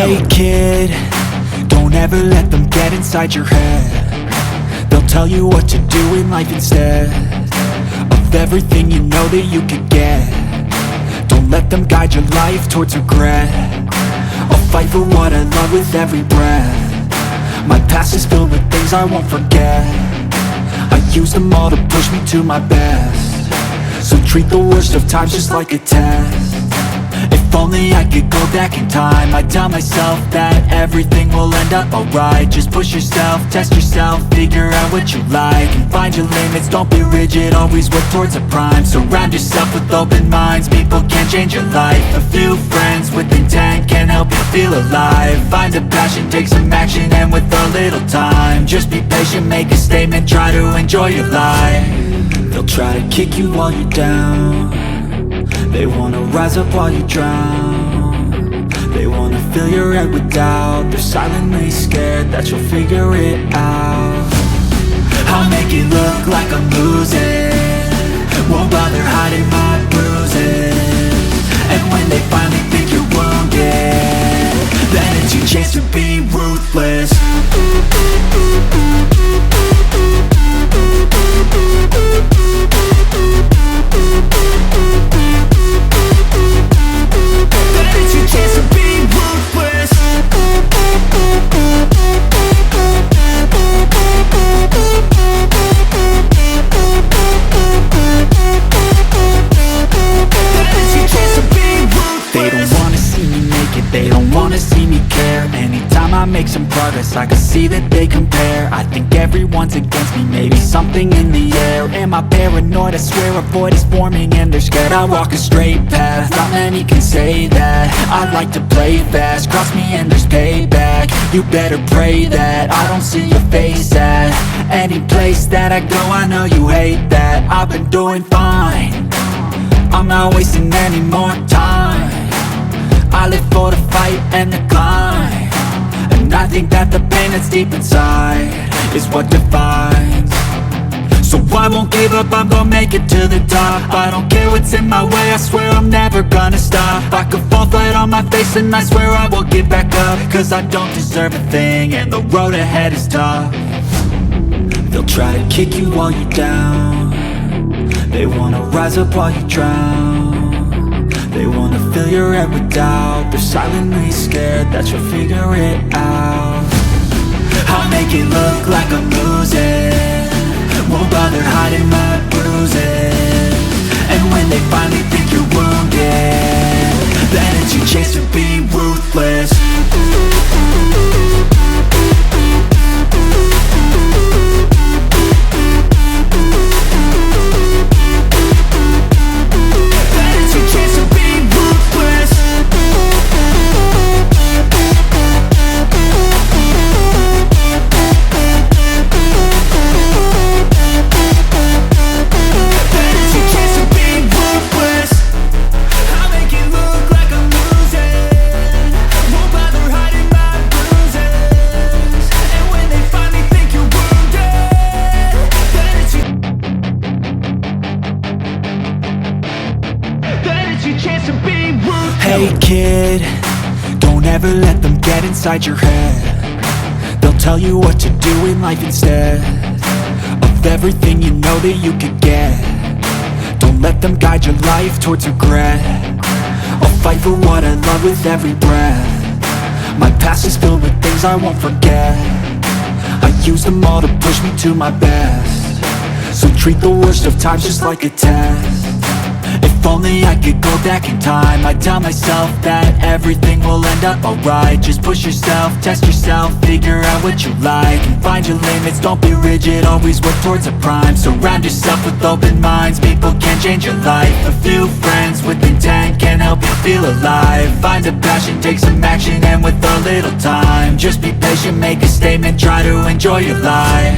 Hey kid, don't ever let them get inside your head. They'll tell you what to do in life instead of everything you know that you could get. Don't let them guide your life towards regret. I'll fight for what I love with every breath. My past is filled with things I won't forget. I use them all to push me to my best. So treat the worst of times just like a test. If only I could go back in time, I'd tell myself that everything will end up alright. Just push yourself, test yourself, figure out what you like, and find your limits, don't be rigid, always work towards a prime. Surround yourself with open minds, people can change your life. A few friends with intent can help you feel alive. Find a passion, take some action, and with a little time, just be patient, make a statement, try to enjoy your life. They'll try to kick you while you're down. They wanna rise up while you drown. They wanna fill your head with doubt. They're silently scared that you'll figure it out. I'll make it look like I'm losing, won't bother hiding my bruises. And when they finally think you're wounded, then it's your chance to be ruthless. They don't wanna see me care. Anytime I make some progress, I can see that they compare. I think everyone's against me, maybe something in the air. Am I paranoid? I swear a void is forming and they're scared. I walk a straight path, not many can say that. I like to play fast, cross me and there's payback. You better pray that I don't see your face at any place that I go. I know you hate that. I've been doing fine, I'm not wasting any more time. I live for the fight and the climb, and I think that the pain that's deep inside is what defines. So I won't give up, I'm gonna make it to the top. I don't care what's in my way, I swear I'm never gonna stop. I could fall flat on my face and I swear I will get back up, cause I don't deserve a thing and the road ahead is tough. They'll try to kick you while you're down. They wanna rise up while you drown. They wanna fill your head with doubt. They're silently scared that you'll figure it out. I'll make it look like I'm losing, won't bother hiding my bruises. And when they finally think you're wounded, then it's your chance to be ruthless. Hey kid, don't ever let them get inside your head. They'll tell you what to do in life instead of everything you know that you could get. Don't let them guide your life towards regret. I'll fight for what I love with every breath. My past is filled with things I won't forget. I use them all to push me to my best. So treat the worst of times just like a test. If only I could go back in time, I'd tell myself that everything will end up alright. Just push yourself, test yourself, figure out what you like, and find your limits, don't be rigid, always work towards a prime. Surround yourself with open minds, people can change your life. A few friends with intent can help you feel alive. Find a passion, take some action, and with a little time, just be patient, make a statement, try to enjoy your life.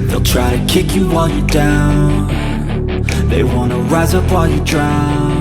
They'll try to kick you while you're down. They wanna rise up while you drown.